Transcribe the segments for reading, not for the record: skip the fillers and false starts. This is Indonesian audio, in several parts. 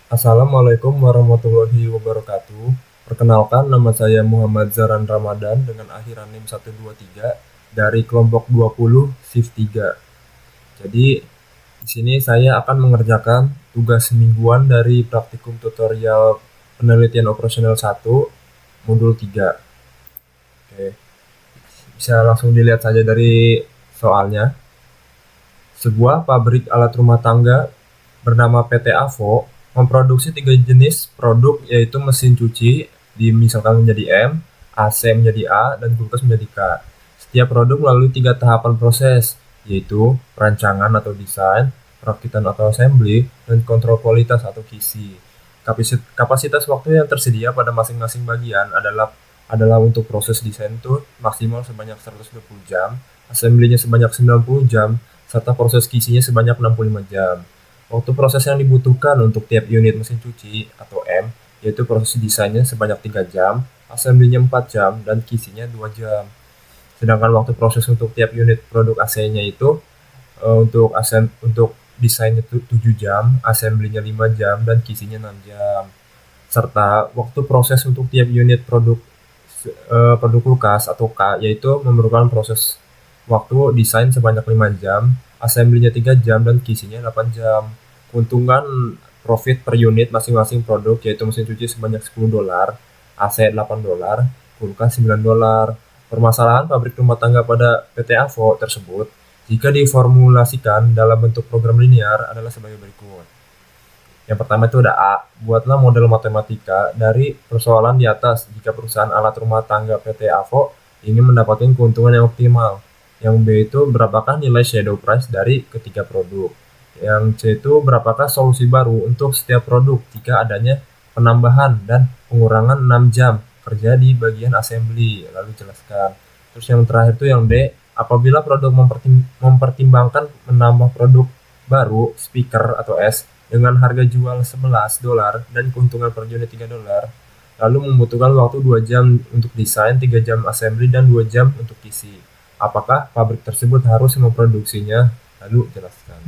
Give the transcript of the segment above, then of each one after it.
Assalamualaikum warahmatullahi wabarakatuh. Perkenalkan, nama saya Muhammad Zaran Ramadan dengan akhiran NIM 123 dari kelompok 20 Shift 3. Jadi, di sini saya akan mengerjakan tugas mingguan dari praktikum tutorial penelitian operasional 1 modul 3. Oke, bisa langsung dilihat saja dari soalnya. Sebuah pabrik alat rumah tangga bernama PT Avo memproduksi 3 jenis produk, yaitu mesin cuci dimisalkan menjadi M, AC menjadi A, dan kulkas menjadi K. Setiap produk melalui 3 tahapan proses, yaitu perancangan atau desain, perakitan atau assembly, dan kontrol kualitas atau QC. Kapasitas waktu yang tersedia pada masing-masing bagian adalah untuk proses desain itu maksimal sebanyak 120 jam, assembly-nya sebanyak 90 jam, serta proses QC-nya sebanyak 65 jam. Waktu proses yang dibutuhkan untuk tiap unit mesin cuci atau M, yaitu proses desainnya sebanyak 3 jam, assembly-nya 4 jam, dan QC-nya 2 jam. Sedangkan waktu proses untuk tiap unit produk AC-nya itu untuk desainnya itu 7 jam, assembly-nya 5 jam, dan QC-nya 6 jam. Serta waktu proses untuk tiap unit produk kulkas atau K, yaitu memerlukan proses waktu desain sebanyak 5 jam, assembly-nya 3 jam, dan QC-nya 8 jam. Keuntungan profit per unit masing-masing produk, yaitu mesin cuci sebanyak $10, AC $8, kulkas $9. Permasalahan pabrik rumah tangga pada PT Avo tersebut, jika diformulasikan dalam bentuk program linear, adalah sebagai berikut. Yang pertama itu ada A. Buatlah model matematika dari persoalan di atas jika perusahaan alat rumah tangga PT Avo ingin mendapatkan keuntungan yang optimal. Yang B itu berapakah nilai shadow price dari ketiga produk. Yang C itu berapakah solusi baru untuk setiap produk jika adanya penambahan dan pengurangan 6 jam kerja di bagian assembly. Lalu jelaskan. Terus yang terakhir itu yang D. Apabila produk mempertimbangkan menambah produk baru, speaker atau S, dengan harga jual $11 dan keuntungan per unit $3, lalu membutuhkan waktu 2 jam untuk desain, 3 jam assembly, dan 2 jam untuk isi. Apakah pabrik tersebut harus memproduksinya? Lalu jelaskan.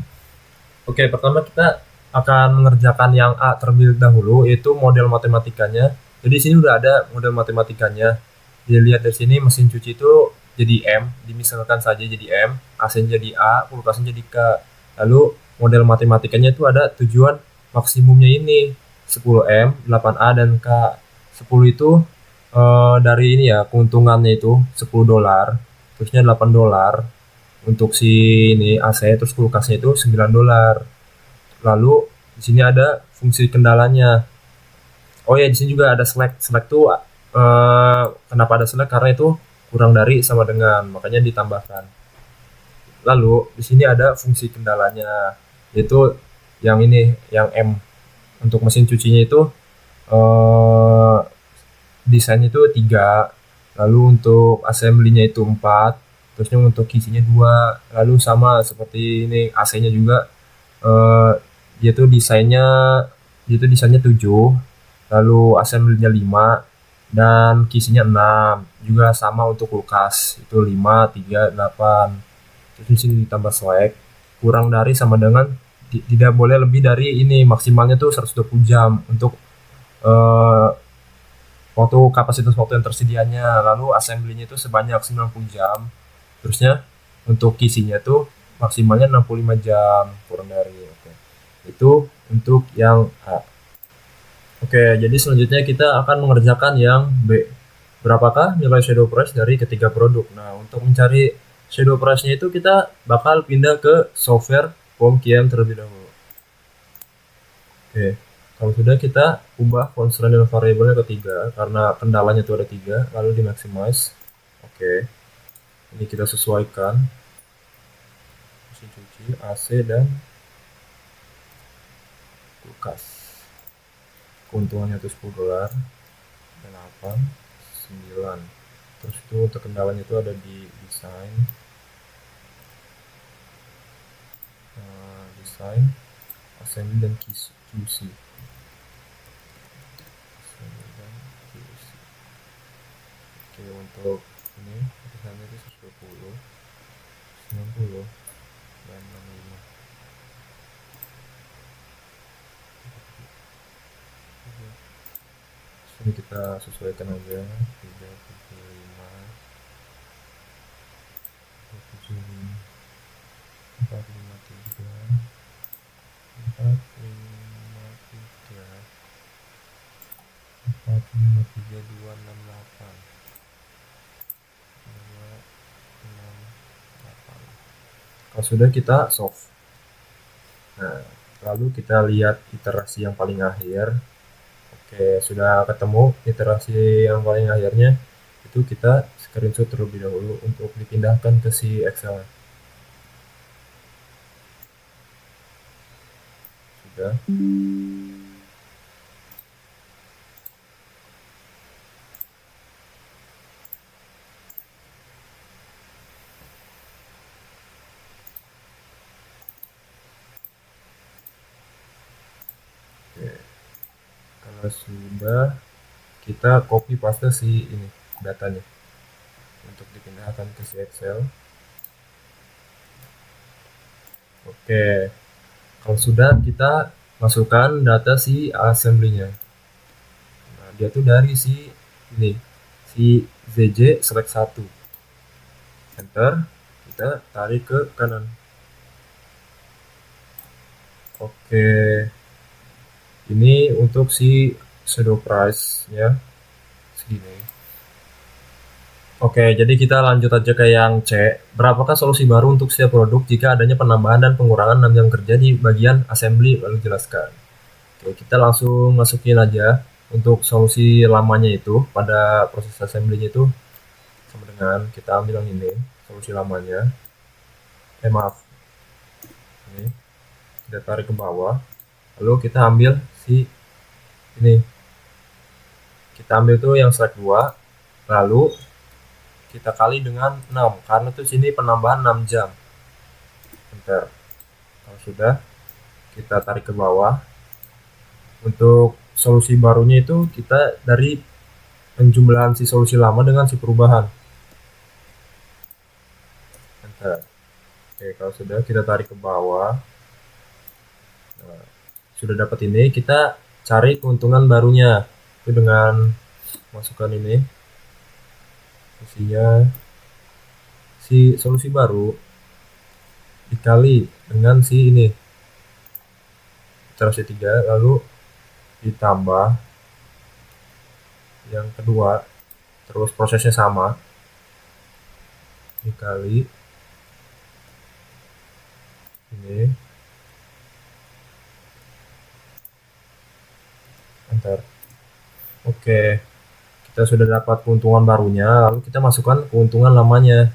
Oke, pertama kita akan mengerjakan yang A terlebih dahulu, yaitu model matematikanya. Jadi di sini udah ada model matematikanya. Dilihat dari sini mesin cuci itu jadi M, dimisalkan saja jadi M, AC jadi A, kulkasnya jadi K. Lalu model matematikanya itu ada tujuan maksimumnya ini 10M, 8A, dan K. 10 itu dari ini ya, keuntungannya itu $10, terusnya $8 untuk si ini AC, terus kulkasnya itu $9. Lalu di sini ada fungsi kendalanya. Oh ya, di sini juga ada select. Select tuh kenapa ada select? Karena itu kurang dari sama dengan, makanya ditambahkan. Lalu di sini ada fungsi kendalanya, yaitu yang ini, yang M. Untuk mesin cucinya itu eh, desainnya itu 3, lalu untuk assembly-nya itu 4, terusnya untuk isinya 2, lalu sama seperti ini AC-nya juga, eh, dia tuh desainnya 7, lalu assembly-nya 5, dan kisinya 6. Juga sama untuk kulkas itu 5, 3, 8. Terus di sini ditambah select, kurang dari sama dengan tidak boleh lebih dari ini, maksimalnya tuh 120 jam untuk eh, kapasitas waktu yang tersedianya. Lalu assembly-nya itu sebanyak 90 jam. Terusnya untuk kisinya tuh maksimalnya 65 jam, kurang dari. Oke. Itu untuk yang A. Oke, jadi selanjutnya kita akan mengerjakan yang B. Berapakah nilai shadow price dari ketiga produk? Nah, untuk mencari shadow price-nya itu kita bakal pindah ke software POM-QIAM terlebih dahulu. Oke, kalau sudah kita ubah constraint dan variabelnya ke 3, karena kendalanya itu ada 3, lalu di maximize. Oke, ini kita sesuaikan mesin cuci, AC, dan kulkas. Keuntungannya itu $10, 8, 9. Terus itu untuk kendalanya itu ada di desain, assembly, dan QC. Oke, untuk ini tulisannya itu 120, 90, dan 65. Ini kita sesuaikan aja 375 275 453 453 453 268 268. Kalau sudah, kita solve. Nah, lalu kita lihat iterasi yang paling akhir. Oke, sudah ketemu iterasi yang paling akhirnya. Itu kita screenshot terlebih dahulu untuk dipindahkan ke si Excel. Sudah. Oke. Kalau sudah, kita copy paste si ini datanya untuk dipindahkan ke si Excel. Oke, kalau sudah, kita masukkan data si assembly-nya. Nah, dia tuh dari si ini, si ZJ select 1. Enter, kita tarik ke kanan. Oke, ini untuk si pseudo price ya, segini. Oke, jadi kita lanjut aja ke yang C. Berapakah solusi baru untuk setiap produk jika adanya penambahan dan pengurangan 6 jam kerja di bagian assembly? Lalu jelaskan. Oke, kita langsung masukin aja untuk solusi lamanya itu pada proses assembly-nya itu sama dengan kita ambil yang ini, solusi lamanya. Maaf. Ini kita tarik ke bawah. Lalu kita ambil si ini. Kita ambil tuh yang select 2. Lalu kita kali dengan 6 karena tuh sini penambahan 6 jam. Enter. Kalau sudah, kita tarik ke bawah. Untuk solusi barunya itu kita dari penjumlahan si solusi lama dengan si perubahan. Enter. Oke, kalau sudah, kita tarik ke bawah. Nah, sudah dapat ini, kita cari keuntungan barunya itu dengan masukkan ini isinya si solusi baru dikali dengan si ini iterasi 3, lalu ditambah yang kedua, terus prosesnya sama, dikali ini, enter. Oke, kita sudah dapat keuntungan barunya, lalu kita masukkan keuntungan lamanya.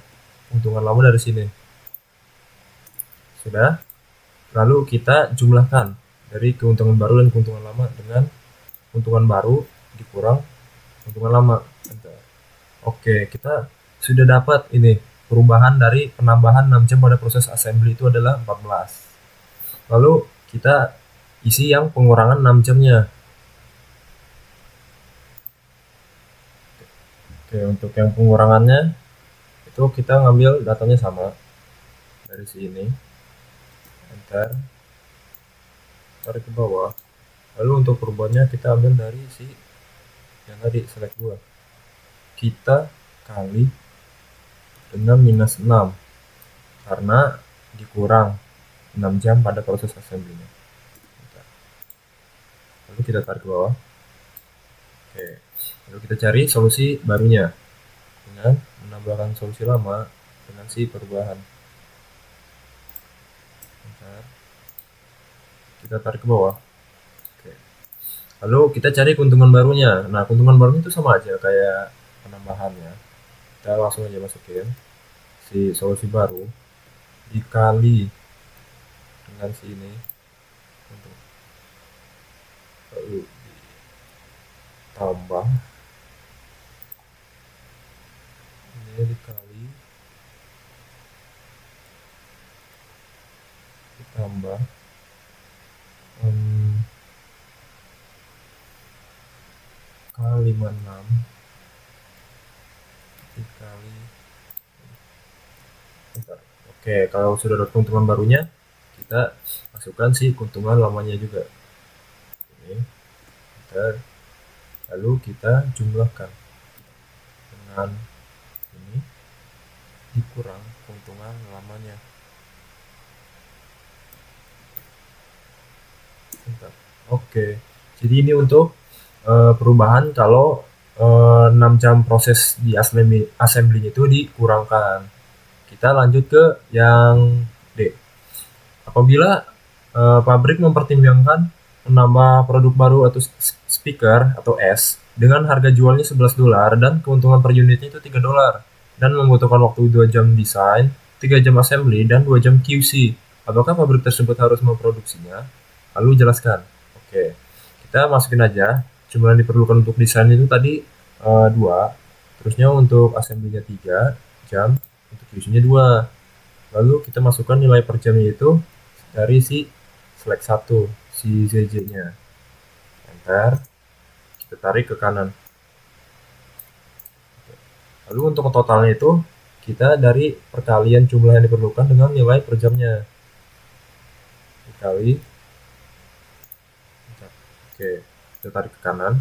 Keuntungan lama dari sini sudah, lalu kita jumlahkan dari keuntungan baru dan keuntungan lama dengan keuntungan baru dikurang keuntungan lama. Enter. Oke, kita sudah dapat ini perubahan dari penambahan 6 jam pada proses assembly itu adalah 14. Lalu kita isi yang pengurangan 6 jamnya. Oke, untuk yang pengurangannya itu kita ngambil datanya sama dari sini. Enter. Tarik ke bawah. Lalu untuk perubahannya kita ambil dari si yang tadi select 2. Kita kali dengan minus 6 karena dikurang 6 jam pada proses assembly-nya. Lalu kita tarik ke bawah. Oke, lalu kita cari solusi barunya dengan menambahkan solusi lama dengan si perubahan. Bentar. Kita tarik ke bawah. Oke. Lalu kita cari keuntungan barunya. Nah, keuntungan barunya itu sama aja kayak penambahannya. Kita langsung aja masukin si solusi baru dikali dengan si ini, lalu ditambah ini dikali ditambah kali 56 dikali. Bentar. Oke, kalau sudah ada keuntungan barunya, kita masukkan si keuntungan lamanya juga. Ini. Bentar. Lalu kita jumlahkan dengan ini dikurang keuntungan lamanya. Bentar. Oke, jadi ini untuk perubahan kalau 6 jam proses di assembly itu dikurangkan. Kita lanjut ke yang D. Apabila pabrik mempertimbangkan menambah produk baru atau speaker atau S dengan harga jualnya $11 dan keuntungan per unitnya itu $3 dan membutuhkan waktu 2 jam desain, 3 jam assembly, dan 2 jam QC. Apakah pabrik tersebut harus memproduksinya? Lalu jelaskan. Oke, kita masukin aja jumlah yang diperlukan untuk desain itu tadi 2, terusnya untuk assembly-nya 3 jam, untuk QC-nya 2. Lalu kita masukkan nilai per jamnya itu dari si select 1, si ZJ-nya. Enter, kita tarik ke kanan. Lalu untuk totalnya itu kita dari perkalian jumlah yang diperlukan dengan nilai per jamnya. Dikali. Oke, kita tarik ke kanan.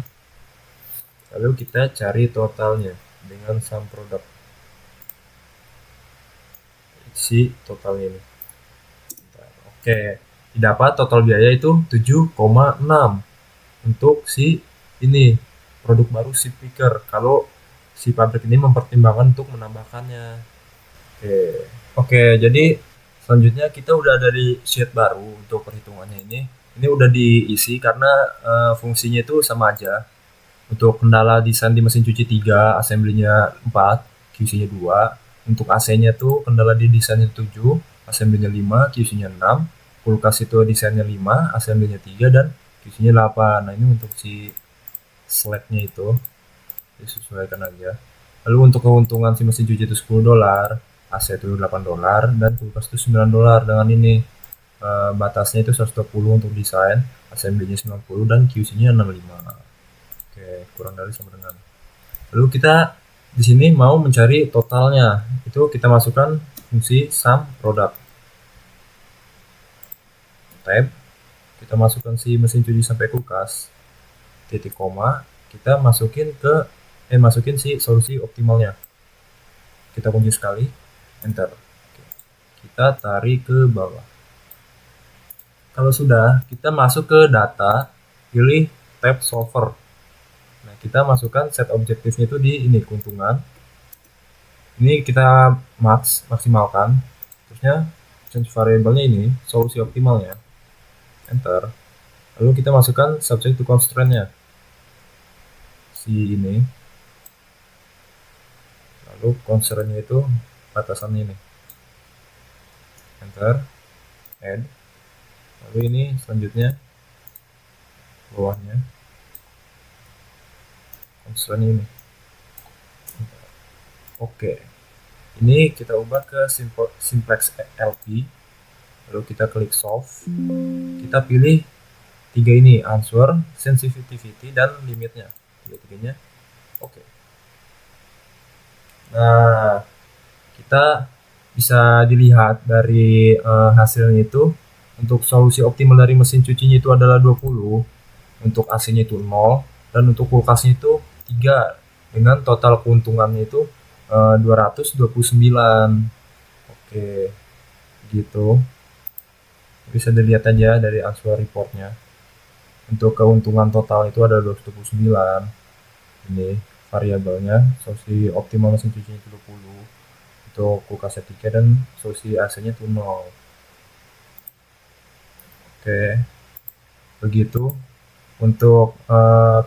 Lalu kita cari totalnya dengan sum product. Si totalnya ini. Oke, didapat total biaya itu 7,6 untuk si ini produk baru si speaker kalau si pabrik ini mempertimbangkan untuk menambahkannya. Oke, jadi selanjutnya kita udah ada di sheet baru untuk perhitungannya ini. Ini udah diisi karena fungsinya itu sama aja. Untuk kendala desain di mesin cuci 3, assembly-nya 4, QC-nya 2. Untuk AC-nya tuh kendala di desainnya 7, assembly-nya 5, QC-nya 6. Kulkas itu desainnya 5, assembly-nya 3, dan QC-nya 8. Nah, ini untuk si slack-nya itu disesuaikan aja. Lalu untuk keuntungan si mesin cuci itu $10, AC itu $8, dan kulkas itu $9 dengan ini. Batasnya itu 120 untuk desain, assembly-nya 90, dan QC-nya 65. Oke, kurang dari sama dengan. Lalu kita di sini mau mencari totalnya. Itu kita masukkan fungsi sum product. Tab, kita masukkan si mesin cuci sampai kulkas. Titik koma, kita masukin si solusi optimalnya. Kita kunci sekali, enter. Oke. Kita tarik ke bawah. Kalau sudah, kita masuk ke data, pilih tab solver. Nah, kita masukkan set objektifnya itu di ini keuntungan. Ini kita maksimalkan. Terusnya change variable-nya ini solusi optimalnya. Enter. Lalu kita masukkan subject to constraint-nya. Si ini. Lalu constraint-nya itu batasannya ini. Enter. Add. Lalu ini selanjutnya bawahnya constraint ini. Oke, ini kita ubah ke simplex LP, lalu kita klik solve, kita pilih 3 ini, answer, sensitivity, dan limitnya, 3-3-nya. Oke. Nah, kita bisa dilihat dari hasilnya itu, untuk solusi optimal dari mesin cucinya itu adalah 20, untuk AC-nya itu 0, dan untuk kulkasnya itu 3, dengan total keuntungannya itu 229. Oke, gitu. Bisa dilihat aja dari answer reportnya. Untuk keuntungan total itu ada 229. Ini variabelnya, solusi optimal mesin cucinya itu 20, untuk kulkasnya 3, dan solusi AC-nya itu 0. Oke, begitu untuk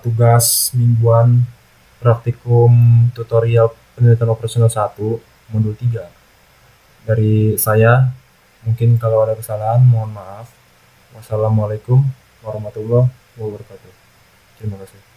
tugas mingguan praktikum tutorial penelitian operasional 1 modul 3 dari saya. Mungkin kalau ada kesalahan mohon maaf. Wassalamualaikum warahmatullahi wabarakatuh. Terima kasih.